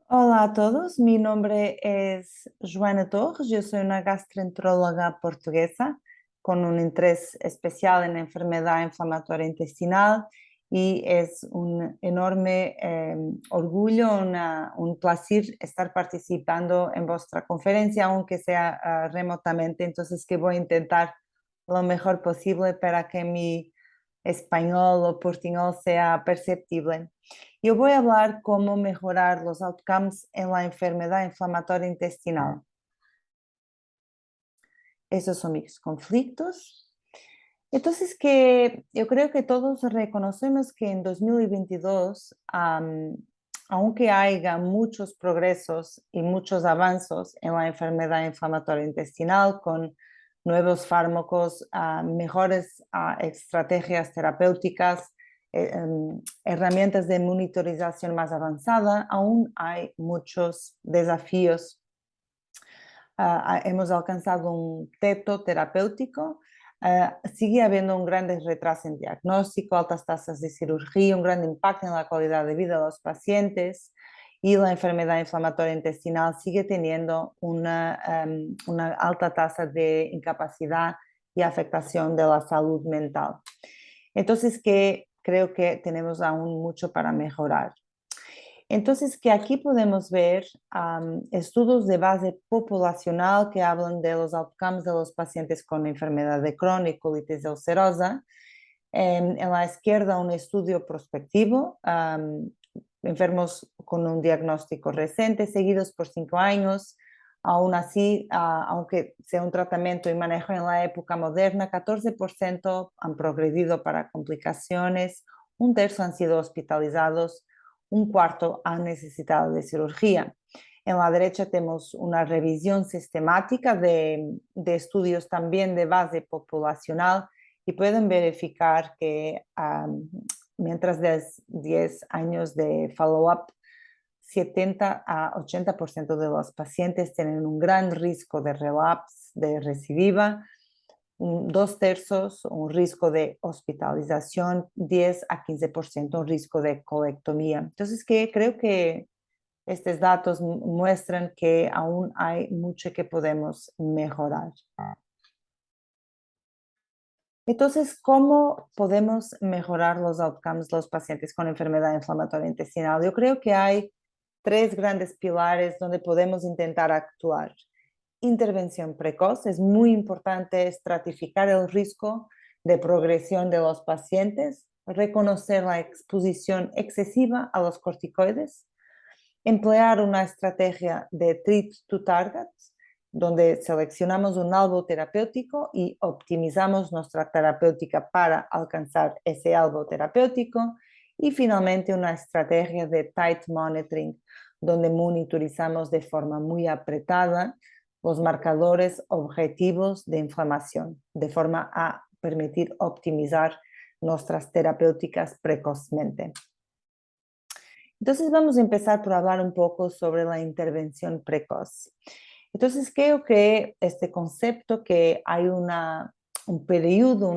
Hola a todos, mi nombre es Joana Torres, yo soy una gastroenteróloga portuguesa con un interés especial en la enfermedad inflamatoria intestinal y es un enorme orgullo, un placer estar participando en vuestra conferencia, aunque sea remotamente, entonces que voy a intentar lo mejor posible para que mi español o portuñol sea perceptible. Yo voy a hablar cómo mejorar los outcomes en la enfermedad inflamatoria intestinal. Esos son mis conflictos. Entonces, que yo creo que todos reconocemos que en 2022, aunque haya muchos progresos y muchos avances en la enfermedad inflamatoria intestinal con nuevos fármacos, mejores estrategias terapéuticas, herramientas de monitorización más avanzada, aún hay muchos desafíos. Hemos alcanzado un teto terapéutico. Sigue habiendo un gran retraso en diagnóstico, altas tasas de cirugía, un gran impacto en la calidad de vida de los pacientes y la enfermedad inflamatoria intestinal sigue teniendo una alta tasa de incapacidad y afectación de la salud mental. Entonces, que creo que tenemos aún mucho para mejorar. Entonces, que aquí podemos ver estudios de base poblacional que hablan de los outcomes de los pacientes con enfermedad de Crohn y colitis ulcerosa. En la izquierda, un estudio prospectivo, enfermos con un diagnóstico reciente, seguidos por 5 años. Aún así, aunque sea un tratamiento y manejo en la época moderna, 14% han progredido para complicaciones, un tercio han sido hospitalizados, un cuarto han necesitado de cirugía. En la derecha tenemos una revisión sistemática de estudios también de base poblacional y pueden verificar que mientras de 10 años de follow-up, 70 a 80% de los pacientes tienen un gran riesgo de relapse, de recidiva, 2/3 un riesgo de hospitalización, 10 a 15% un riesgo de colectomía. Entonces, que creo que estos datos muestran que aún hay mucho que podemos mejorar. Entonces, ¿cómo podemos mejorar los outcomes de los pacientes con enfermedad inflamatoria intestinal? Yo creo que hay 3 grandes pilares donde podemos intentar actuar. Intervención precoz, es muy importante estratificar el riesgo de progresión de los pacientes, reconocer la exposición excesiva a los corticoides, emplear una estrategia de treat to target, donde seleccionamos un alvo terapéutico y optimizamos nuestra terapéutica para alcanzar ese alvo terapéutico. Y finalmente una estrategia de tight monitoring, donde monitorizamos de forma muy apretada los marcadores objetivos de inflamación, de forma a permitir optimizar nuestras terapéuticas precozmente. Entonces vamos a empezar por hablar un poco sobre la intervención precoz. Entonces creo que este concepto que hay un periodo,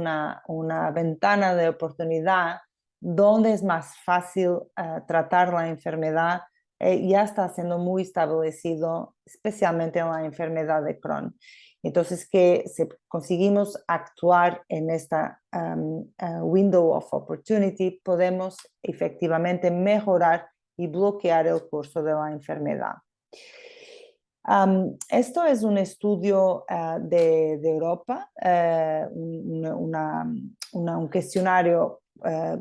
una ventana de oportunidad donde es más fácil tratar la enfermedad, ya está siendo muy establecido, especialmente en la enfermedad de Crohn. Entonces, que si conseguimos actuar en esta window of opportunity, podemos efectivamente mejorar y bloquear el curso de la enfermedad. Esto es un estudio de Europa, un cuestionario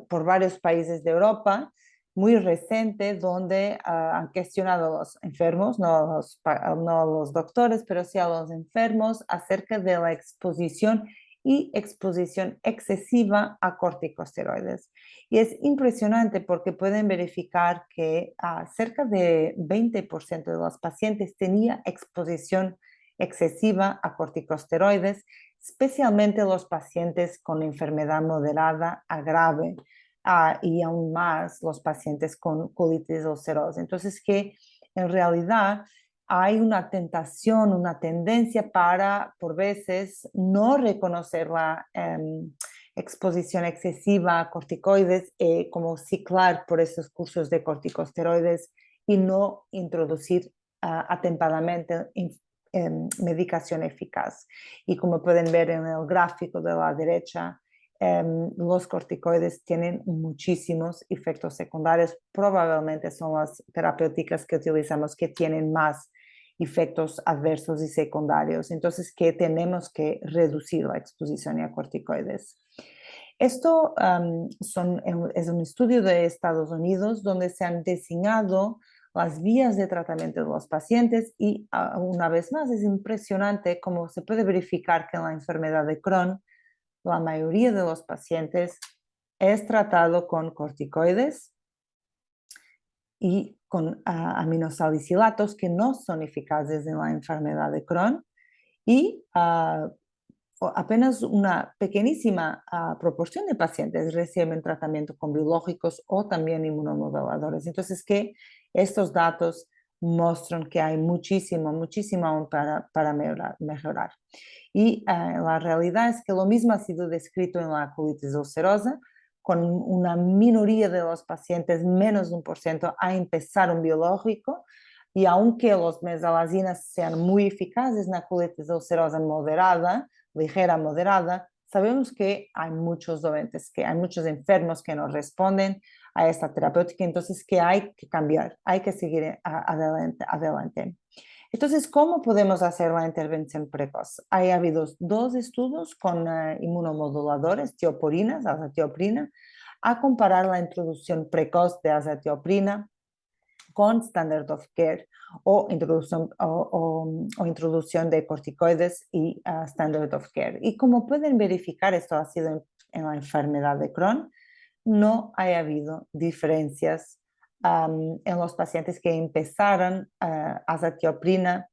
por varios países de Europa, muy reciente, donde han cuestionado a los enfermos, no a los doctores, pero sí a los enfermos acerca de la exposición y exposición excesiva a corticosteroides. Y es impresionante porque pueden verificar que cerca de 20% de los pacientes tenía exposición excesiva a corticosteroides, especialmente los pacientes con enfermedad moderada a grave y aún más los pacientes con colitis ulcerosa. Entonces, que en realidad hay una tentación, una tendencia para, por veces, no reconocer la exposición excesiva a corticoides, como ciclar por esos cursos de corticosteroides y no introducir atempadamente medicación eficaz. Y como pueden ver en el gráfico de la derecha, los corticoides tienen muchísimos efectos secundarios. Probablemente son las terapéuticas que utilizamos que tienen más efectos adversos y secundarios. Entonces, que tenemos que reducir la exposición a corticoides. Esto es un estudio de Estados Unidos donde se han diseñado las vías de tratamiento de los pacientes y una vez más es impresionante cómo se puede verificar que en la enfermedad de Crohn la mayoría de los pacientes es tratado con corticoides y con aminosalicilatos que no son eficaces en la enfermedad de Crohn y apenas una pequeñísima proporción de pacientes reciben tratamiento con biológicos o también inmunomoduladores. Entonces, que estos datos muestran que hay muchísimo aún para mejorar. Y la realidad es que lo mismo ha sido descrito en la colitis ulcerosa, con una minoría de los pacientes, menos de 1%, a empezar un biológico, y aunque los mesalazinas sean muy eficaces en la colitis ulcerosa moderada, ligera, moderada, sabemos que hay muchos doentes, que hay muchos enfermos que no responden a esta terapéutica, entonces que hay que cambiar, hay que seguir adelante. Entonces, ¿cómo podemos hacer la intervención precoz? Ha habido 2 estudios con inmunomoduladores, tiopurinas, azatioprina, a comparar la introducción precoz de azatioprina con standard of care o introducción de corticoides y standard of care. Y como pueden verificar, esto ha sido en la enfermedad de Crohn, no ha habido diferencias en los pacientes que empezaron azatioprina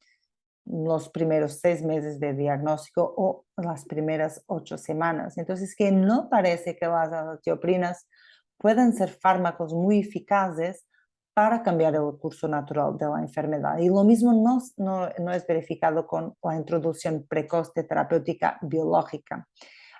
los primeros 6 meses de diagnóstico o las primeras 8 semanas. Entonces, que no parece que las azatioprinas puedan ser fármacos muy eficaces para cambiar el curso natural de la enfermedad. Y lo mismo no es verificado con la introducción precoz de terapéutica biológica.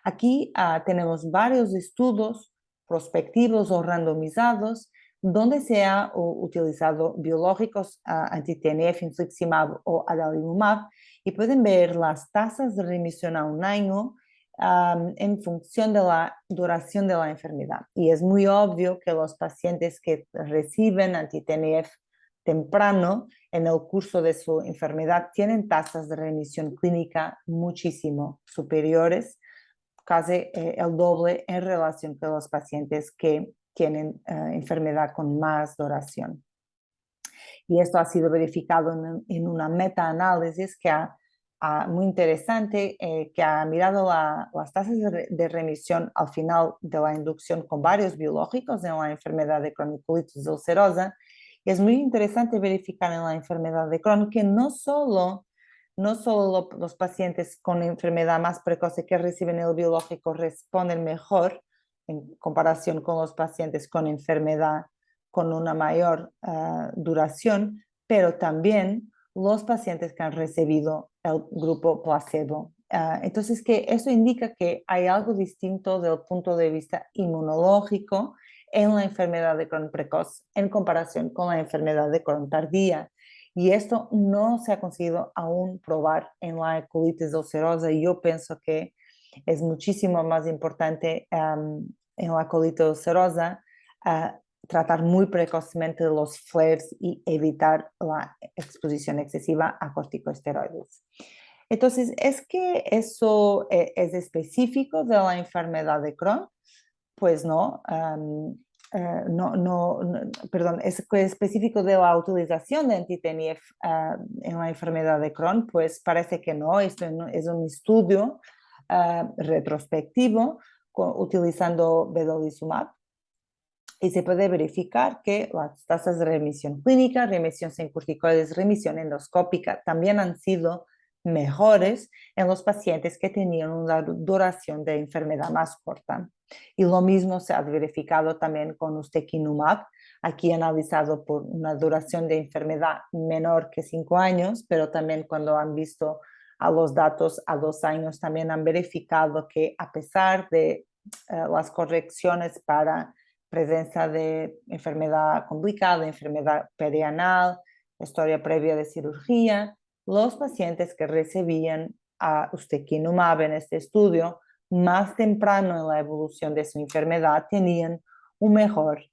Aquí tenemos varios estudios prospectivos o randomizados donde se ha utilizado biológicos anti-TNF, infliximab o adalimumab, y pueden ver las tasas de remisión a un año en función de la duración de la enfermedad. Y es muy obvio que los pacientes que reciben anti-TNF temprano en el curso de su enfermedad tienen tasas de remisión clínica muchísimo superiores, casi el doble en relación con los pacientes que tienen enfermedad con más duración. Y esto ha sido verificado en una meta-análisis que muy interesante, que ha mirado las tasas de remisión al final de la inducción con varios biológicos en la enfermedad de colitis ulcerosa. Y es muy interesante verificar en la enfermedad de Crohn que no solo los pacientes con enfermedad más precoz que reciben el biológico responden mejor en comparación con los pacientes con enfermedad con una mayor duración, pero también los pacientes que han recibido el grupo placebo. Entonces, que eso indica que hay algo distinto desde el punto de vista inmunológico en la enfermedad de Crohn precoz en comparación con la enfermedad de Crohn tardía. Y esto no se ha conseguido aún probar en la colitis ulcerosa. Y yo pienso que es muchísimo más importante en la colitis ulcerosa tratar muy precozmente los flares y evitar la exposición excesiva a corticosteroides. Entonces, ¿es que eso es específico de la enfermedad de Crohn? Pues no. Perdón, es específico de la utilización de anti-TNF en la enfermedad de Crohn, pues parece que no. Esto es un estudio retrospectivo utilizando vedolizumab, y se puede verificar que las tasas de remisión clínica, remisión sin corticoides, remisión endoscópica también han sido mejores en los pacientes que tenían una duración de enfermedad más corta. Y lo mismo se ha verificado también con ustekinumab, aquí analizado por una duración de enfermedad menor que 5 años, pero también cuando han visto a los datos a 2 años, también han verificado que a pesar de las correcciones para presencia de enfermedad complicada, enfermedad perianal, historia previa de cirugía, los pacientes que recibían a ustekinumab en este estudio más temprano en la evolución de su enfermedad tenían un mejor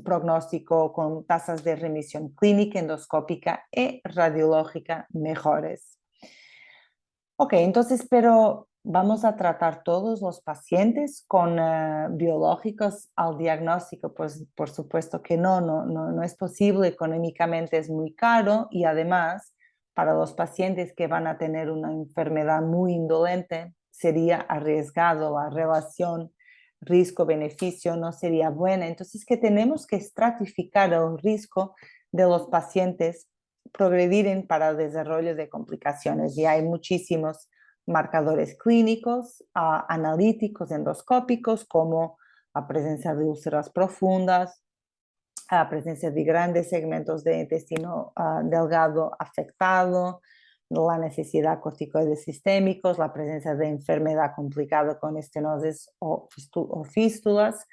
pronóstico con tasas de remisión clínica, endoscópica y radiológica mejores. Ok, entonces, pero vamos a tratar todos los pacientes con biológicos al diagnóstico. Pues por supuesto que no es posible, económicamente es muy caro y además para los pacientes que van a tener una enfermedad muy indolente sería arriesgado, la relación riesgo-beneficio no sería buena. Entonces que tenemos que estratificar el riesgo de los pacientes progredir para el desarrollo de complicaciones y hay muchísimos marcadores clínicos, analíticos, endoscópicos, como la presencia de úlceras profundas, la presencia de grandes segmentos de intestino delgado afectado, la necesidad de corticoides sistémicos, la presencia de enfermedad complicada con estenosis o fístulas,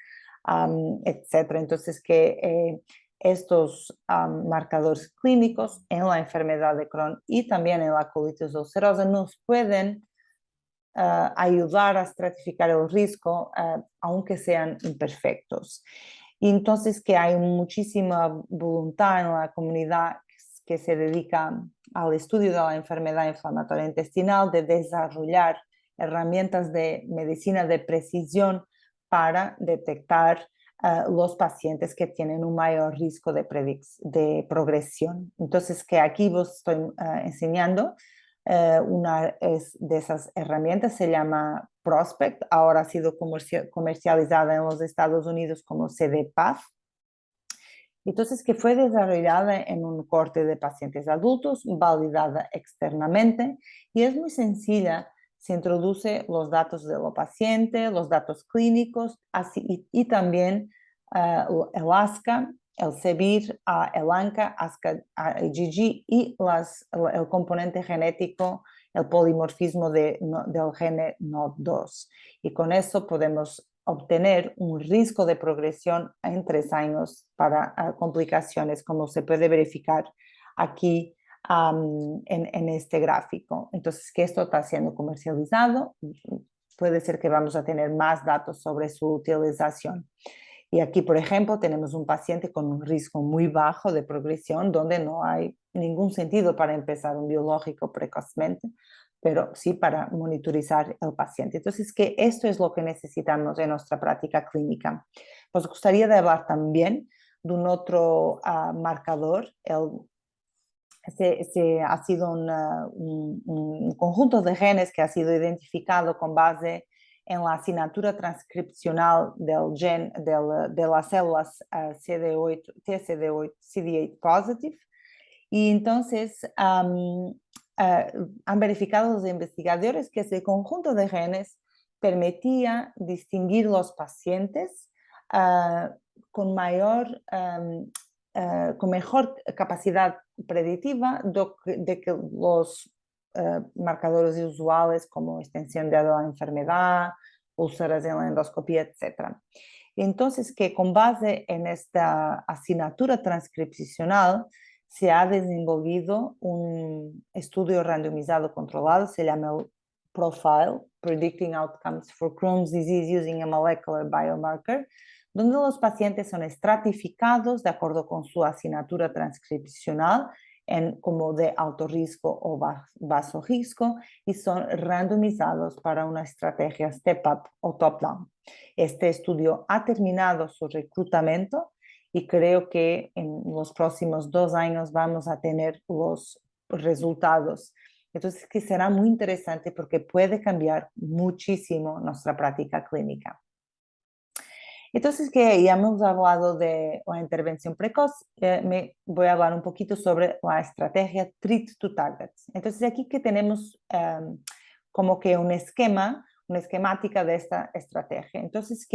etc. Entonces, que estos marcadores clínicos en la enfermedad de Crohn y también en la colitis ulcerosa nos pueden ayudar a estratificar el riesgo, aunque sean imperfectos. Y entonces que hay muchísima voluntad en la comunidad que se dedica al estudio de la enfermedad inflamatoria intestinal de desarrollar herramientas de medicina de precisión para detectar los pacientes que tienen un mayor riesgo de progresión. Entonces, que aquí vos estoy enseñando una de esas herramientas, se llama Prospect, ahora ha sido comercializada en los Estados Unidos como CDPath. Entonces, que fue desarrollada en un corte de pacientes adultos, validada externamente y es muy sencilla. Se introduce los datos de los pacientes, los datos clínicos y también el ASCA, el CEBIR, el ANCA, ASCA, IgG y el componente genético, el polimorfismo del gene NOD2. Y con eso podemos obtener un riesgo de progresión en 3 años para complicaciones, como se puede verificar aquí en este gráfico. Entonces, que esto está siendo comercializado, puede ser que vamos a tener más datos sobre su utilización. Y aquí, por ejemplo, tenemos un paciente con un riesgo muy bajo de progresión, donde no hay ningún sentido para empezar un biológico precozmente, pero sí para monitorizar el paciente. Entonces, que esto es lo que necesitamos en nuestra práctica clínica. Nos gustaría de hablar también de un otro marcador. Ha sido un conjunto de genes que ha sido identificado con base en la asignatura transcripcional del gen de las células CD8, CD8 positive. Y entonces han verificado los investigadores que ese conjunto de genes permitía distinguir los pacientes con mejor capacidad predictiva de que los marcadores usuales como extensión de la enfermedad, úlceras en la endoscopía, etc. Entonces, que con base en esta asignatura transcripcional se ha desenvolvido un estudio randomizado controlado, se llama el PROFILE, Predicting Outcomes for Crohn's Disease Using a Molecular Biomarker, donde los pacientes son estratificados de acuerdo con su asignatura transcripcional como de alto riesgo o bajo riesgo y son randomizados para una estrategia step-up o top-down. Este estudio ha terminado su reclutamiento y creo que en los próximos 2 años vamos a tener los resultados. Entonces, que será muy interesante porque puede cambiar muchísimo nuestra práctica clínica. Entonces, que ya hemos hablado de la intervención precoz, me voy a hablar un poquito sobre la estrategia Treat to Target. Entonces, aquí que tenemos como que una esquemática de esta estrategia. Entonces,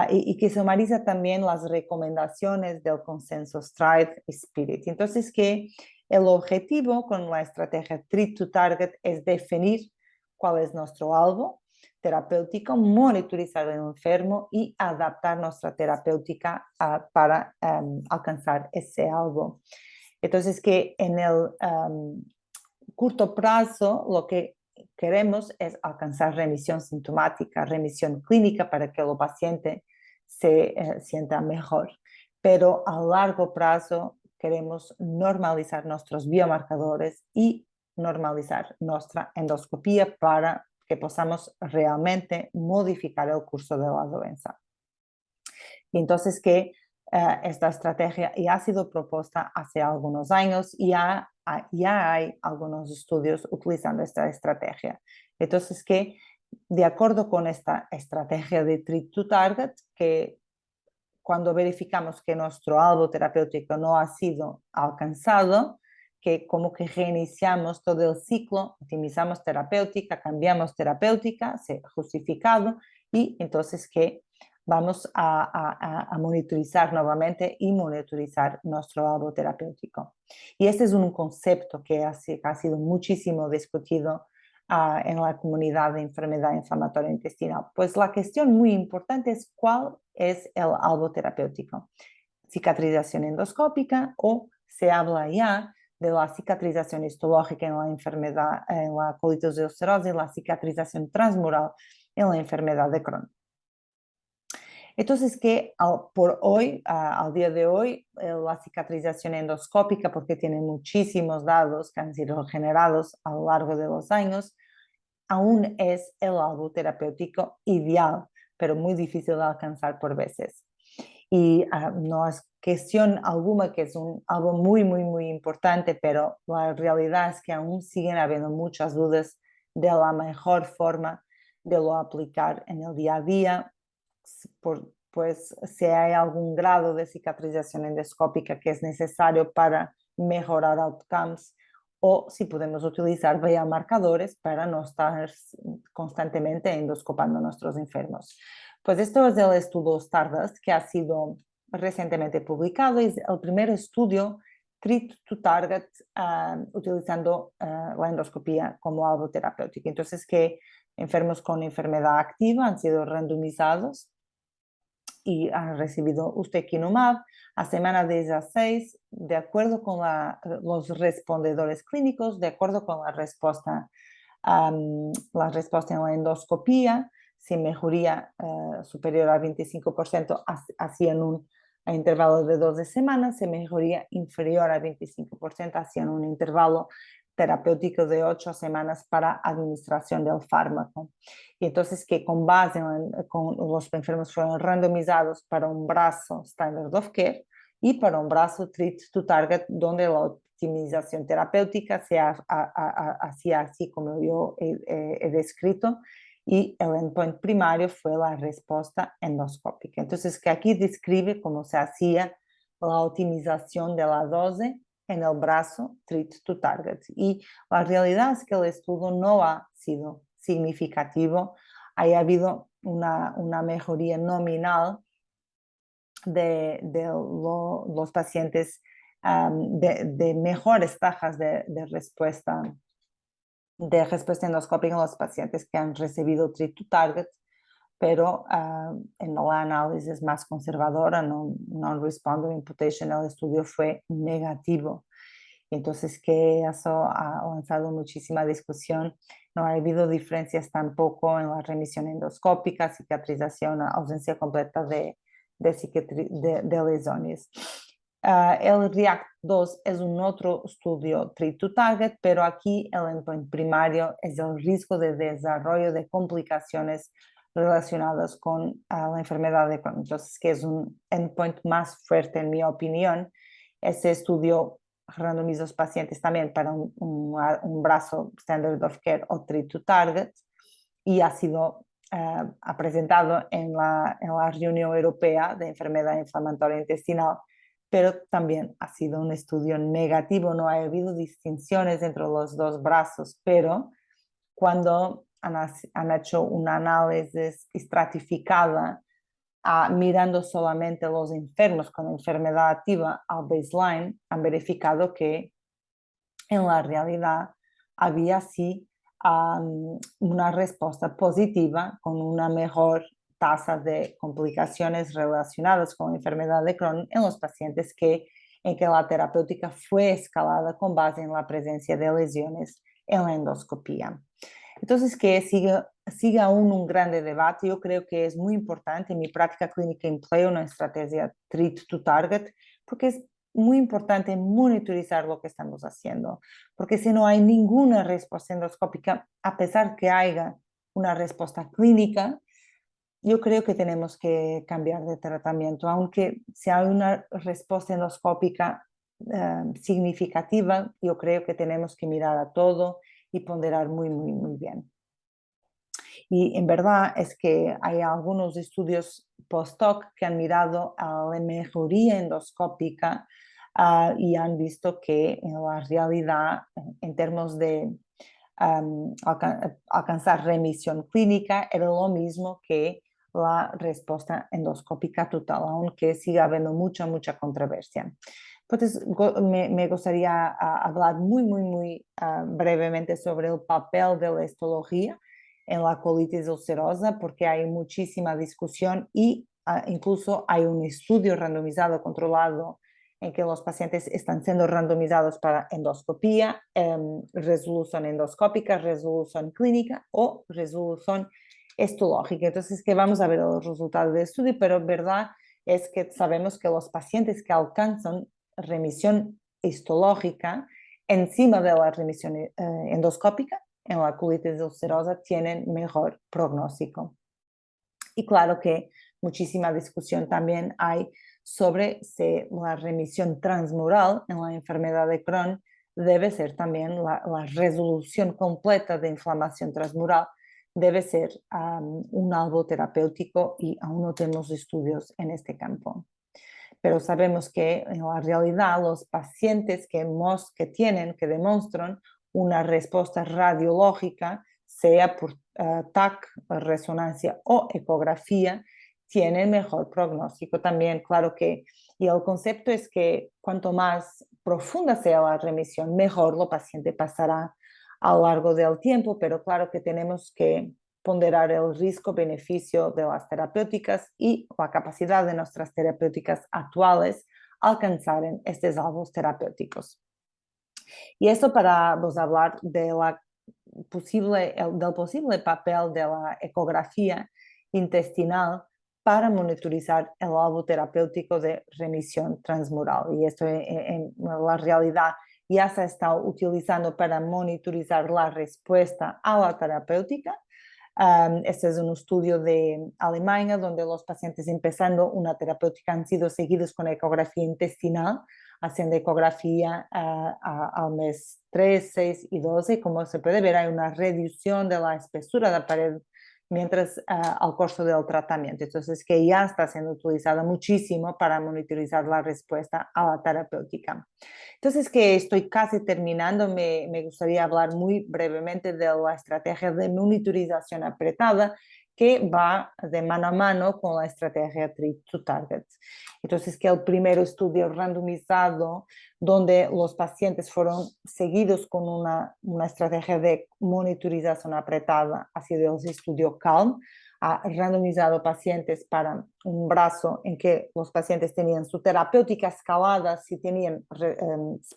y que sumariza también las recomendaciones del consenso Strive Spirit. Entonces, que el objetivo con la estrategia Treat to Target es definir cuál es nuestro algo, terapéutico, monitorizar el enfermo y adaptar nuestra terapéutica para alcanzar ese algo. Entonces, que en el corto plazo lo que queremos es alcanzar remisión sintomática, remisión clínica para que el paciente se sienta mejor. Pero a largo plazo queremos normalizar nuestros biomarcadores y normalizar nuestra endoscopía para que podamos realmente modificar el curso de la doença. Y entonces que esta estrategia ya ha sido propuesta hace algunos años y ya hay algunos estudios utilizando esta estrategia. Entonces que de acuerdo con esta estrategia de Treat to Target, que cuando verificamos que nuestro algo terapéutico no ha sido alcanzado, que como que reiniciamos todo el ciclo, optimizamos terapéutica, cambiamos terapéutica, se ha justificado, y entonces que vamos a monitorizar nuevamente y monitorizar nuestro algo terapéutico. Y este es un concepto que ha sido muchísimo discutido en la comunidad de enfermedad inflamatoria intestinal. Pues la cuestión muy importante es cuál es el algo terapéutico. Cicatrización endoscópica, o se habla ya de la cicatrización histológica en la enfermedad, en la colitis ulcerosa, y la cicatrización transmural en la enfermedad de Crohn. Entonces, que al día de hoy, la cicatrización endoscópica, porque tiene muchísimos datos que han sido generados a lo largo de los años, aún es el algo terapéutico ideal, pero muy difícil de alcanzar por veces. Y no es cuestión alguna que es algo muy, muy, muy importante, pero la realidad es que aún siguen habiendo muchas dudas de la mejor forma de lo aplicar en el día a día, pues si hay algún grado de cicatrización endoscópica que es necesario para mejorar outcomes, o si podemos utilizar biomarcadores para no estar constantemente endoscopando a nuestros enfermos. Pues esto es el estudio Stardust, que ha sido recientemente publicado, y es el primer estudio Treat to Target utilizando la endoscopía como algo terapéutico. Entonces, que enfermos con enfermedad activa han sido randomizados y han recibido ustekinumab a semana 16, de acuerdo con los respondedores clínicos, de acuerdo con la respuesta en la endoscopía. Si mejoría superior al 25% hacían un intervalo de 12 semanas, si mejoría inferior al 25% hacían un intervalo terapéutico de 8 semanas para administración del fármaco. Y entonces que con base con los enfermos fueron randomizados para un brazo Standard of Care y para un brazo Treat to Target, donde la optimización terapéutica se hacía así como yo he descrito, y el endpoint primario fue la respuesta endoscópica. Entonces, que aquí describe cómo se hacía la optimización de la dosis en el brazo Treat to Target. Y la realidad es que el estudio no ha sido significativo. Ha habido una mejoría nominal de los pacientes, de mejores tajas de respuesta endoscópica en los pacientes que han recibido Treat to Target, pero en la análisis más conservadora, non-responder imputation, el estudio fue negativo. Entonces, que eso ha lanzado muchísima discusión. No ha habido diferencias tampoco en la remisión endoscópica, cicatrización, ausencia completa de lesiones. El REACT-2 es un otro estudio Treat to Target, pero aquí el endpoint primario es el riesgo de desarrollo de complicaciones relacionadas con la enfermedad de Crohn. Entonces, que es un endpoint más fuerte, en mi opinión. Ese estudio randomiza los pacientes también para un brazo Standard of Care o Treat to Target, y ha sido ha presentado en la reunión europea de enfermedad inflamatoria intestinal, pero también ha sido un estudio negativo. No ha habido distinciones entre los dos brazos, pero cuando han hecho un análisis estratificada mirando solamente los enfermos con enfermedad activa al baseline, han verificado que en la realidad había sí una respuesta positiva con una mejor tasa de complicaciones relacionadas con la enfermedad de Crohn en los pacientes en que la terapéutica fue escalada con base en la presencia de lesiones en la endoscopía. Entonces, que sigue aún un grande debate. Yo creo que es muy importante. En mi práctica clínica empleo una estrategia treat to target, porque es muy importante monitorizar lo que estamos haciendo, porque si no hay ninguna respuesta endoscópica, a pesar que haya una respuesta clínica, yo creo que tenemos que cambiar de tratamiento, aunque si hay una respuesta endoscópica significativa, yo creo que tenemos que mirar a todo y ponderar muy, muy, muy bien. Y en verdad es que hay algunos estudios post-hoc que han mirado a la mejoría endoscópica y han visto que en la realidad, en términos de alcanzar remisión clínica, era lo mismo que la respuesta endoscópica total, aunque siga habiendo mucha, mucha controversia. Entonces, me gustaría hablar muy, muy, muy brevemente sobre el papel de la histología en la colitis ulcerosa, porque hay muchísima discusión y incluso hay un estudio randomizado controlado en que los pacientes están siendo randomizados para endoscopía, resolución endoscópica, resolución clínica o resolución histológica. Entonces, que vamos a ver los resultados del estudio, pero verdad es que sabemos que los pacientes que alcanzan remisión histológica encima de la remisión endoscópica en la colitis ulcerosa tienen mejor pronóstico. Y claro que muchísima discusión también hay sobre si la remisión transmural en la enfermedad de Crohn debe ser también la resolución completa de inflamación transmural, debe ser un algo terapéutico y aún no tenemos estudios en este campo. Pero sabemos que en la realidad los pacientes que demuestran una respuesta radiológica, sea por TAC, resonancia o ecografía, tienen mejor pronóstico también. Claro que, y el concepto es que cuanto más profunda sea la remisión, mejor el paciente pasará a lo largo del tiempo, pero claro que tenemos que ponderar el riesgo-beneficio de las terapéuticas y la capacidad de nuestras terapéuticas actuales alcanzar estos alvos terapéuticos. Y esto para hablar del posible papel de la ecografía intestinal para monitorizar el alvo terapéutico de remisión transmural. Y esto en la realidad ya se está utilizando para monitorizar la respuesta a la terapéutica. Este es un estudio de Alemania donde los pacientes empezando una terapéutica han sido seguidos con ecografía intestinal, haciendo ecografía al mes 3, 6 y 12. Como se puede ver, hay una reducción de la espesura de la pared mientras al curso del tratamiento. Entonces, que ya está siendo utilizada muchísimo para monitorizar la respuesta a la terapéutica. Entonces, que estoy casi terminando, me gustaría hablar muy brevemente de la estrategia de monitorización apretada que va de mano a mano con la estrategia Treat to Target. Entonces, que el primer estudio randomizado donde los pacientes fueron seguidos con una estrategia de monitorización apretada ha sido el estudio CALM, ha randomizado pacientes para un brazo en que los pacientes tenían su terapéutica escalada si tenían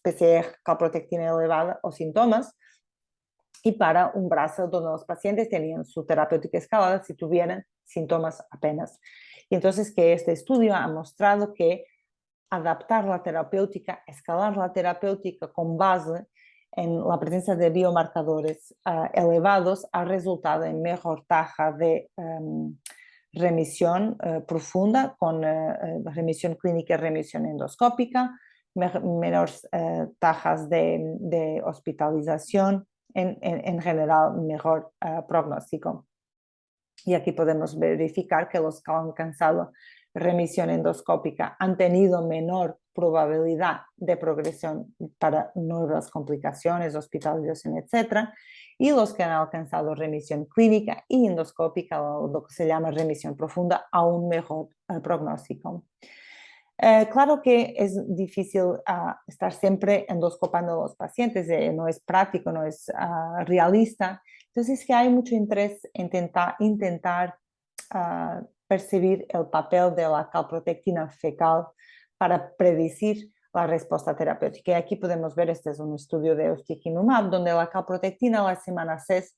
PCR calprotectina elevada o síntomas, y para un brazo donde los pacientes tenían su terapéutica escalada si tuvieran síntomas apenas. Y entonces que este estudio ha mostrado que adaptar la terapéutica, escalar la terapéutica con base en la presencia de biomarcadores elevados ha resultado en mejor tasa de remisión profunda con remisión clínica y remisión endoscópica, menores tasas de hospitalización, en general mejor pronóstico. Y aquí podemos verificar que los que han alcanzado remisión endoscópica han tenido menor probabilidad de progresión para nuevas complicaciones, hospitalización, etc. Y los que han alcanzado remisión clínica y endoscópica, o lo que se llama remisión profunda, aún mejor pronóstico. Claro que es difícil estar siempre endoscopando a los pacientes, no es práctico, no es realista. Entonces, que hay mucho interés en intentar percibir el papel de la calprotectina fecal para predecir la respuesta terapéutica. Y aquí podemos ver, este es un estudio de ustekinumab, donde la calprotectina a la semana 6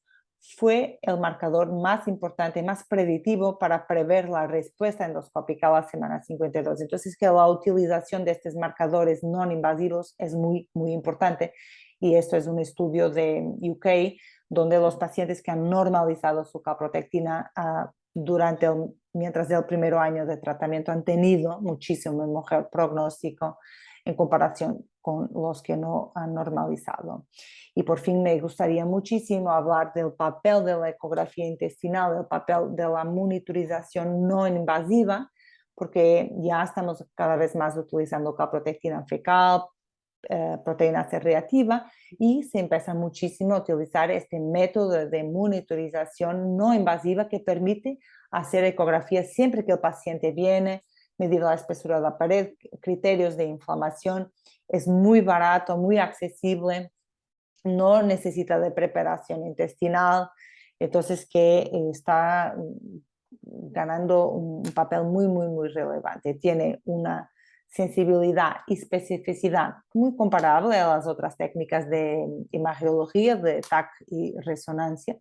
fue el marcador más importante, más predictivo para prever la respuesta endoscópica a la semana 52. Entonces, que la utilización de estos marcadores no invasivos es muy, muy importante. Y esto es un estudio de UK, donde los pacientes que han normalizado su calprotectina mientras el primer año de tratamiento han tenido muchísimo mejor pronóstico en comparación con los que no han normalizado. Y por fin me gustaría muchísimo hablar del papel de la ecografía intestinal, del papel de la monitorización no invasiva, porque ya estamos cada vez más utilizando calprotectina fecal, proteína C reactiva, y se empieza muchísimo a utilizar este método de monitorización no invasiva que permite hacer ecografía siempre que el paciente viene, medir la espesura de la pared, criterios de inflamación. Es muy barato, muy accesible, no necesita de preparación intestinal, entonces que está ganando un papel muy, muy, muy relevante. Tiene una sensibilidad y especificidad muy comparable a las otras técnicas de imagiología, de TAC y resonancia.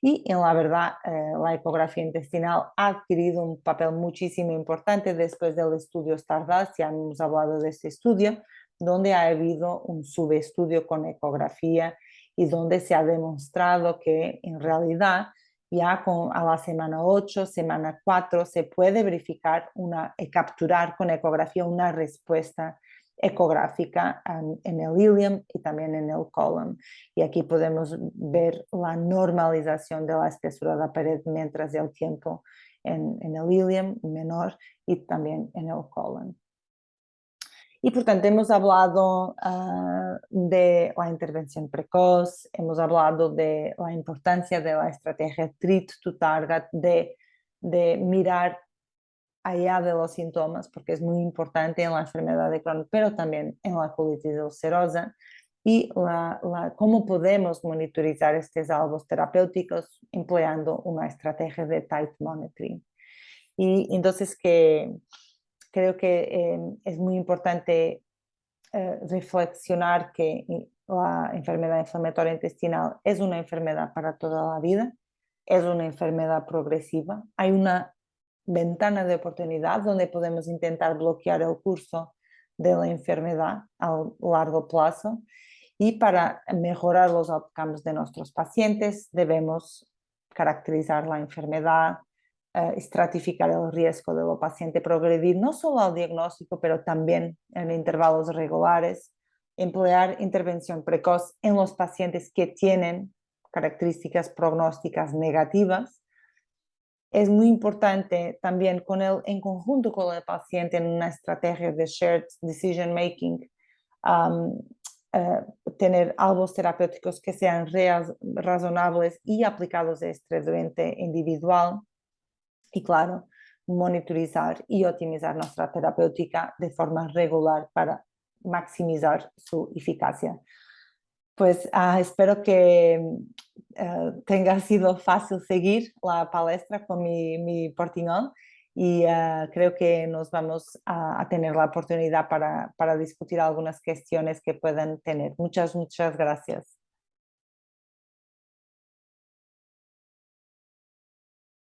Y en la verdad, la ecografía intestinal ha adquirido un papel muchísimo importante después del estudio Stardust. Ya hemos hablado de este estudio, donde ha habido un subestudio con ecografía y donde se ha demostrado que en realidad ya a la semana 8, semana 4, se puede verificar y capturar con ecografía una respuesta ecográfica en el ileum y también en el colon. Y aquí podemos ver la normalización de la espesura de la pared mientras el tiempo en el ileum menor y también en el colon. Y por tanto hemos hablado de la intervención precoz, hemos hablado de la importancia de la estrategia treat to target, de mirar allá de los síntomas, porque es muy importante en la enfermedad de Crohn, pero también en la colitis ulcerosa, y cómo podemos monitorizar estos albos terapéuticos empleando una estrategia de tight monitoring. Y entonces creo que es muy importante reflexionar que la enfermedad inflamatoria intestinal es una enfermedad para toda la vida, es una enfermedad progresiva, hay una ventana de oportunidad donde podemos intentar bloquear el curso de la enfermedad a largo plazo, y para mejorar los outcomes de nuestros pacientes debemos caracterizar la enfermedad, estratificar el riesgo del paciente progredir no solo al diagnóstico, pero también en intervalos regulares, emplear intervención precoz en los pacientes que tienen características prognósticas negativas. Es muy importante también en conjunto con el paciente en una estrategia de shared decision making, um, tener albos terapéuticos que sean razonables y aplicados a este doente individual. Y claro, monitorizar y optimizar nuestra terapéutica de forma regular para maximizar su eficacia. Pues espero que tenga sido fácil seguir la palestra con mi portuñol, y creo que nos vamos a tener la oportunidad para discutir algunas cuestiones que puedan tener. Muchas, muchas gracias.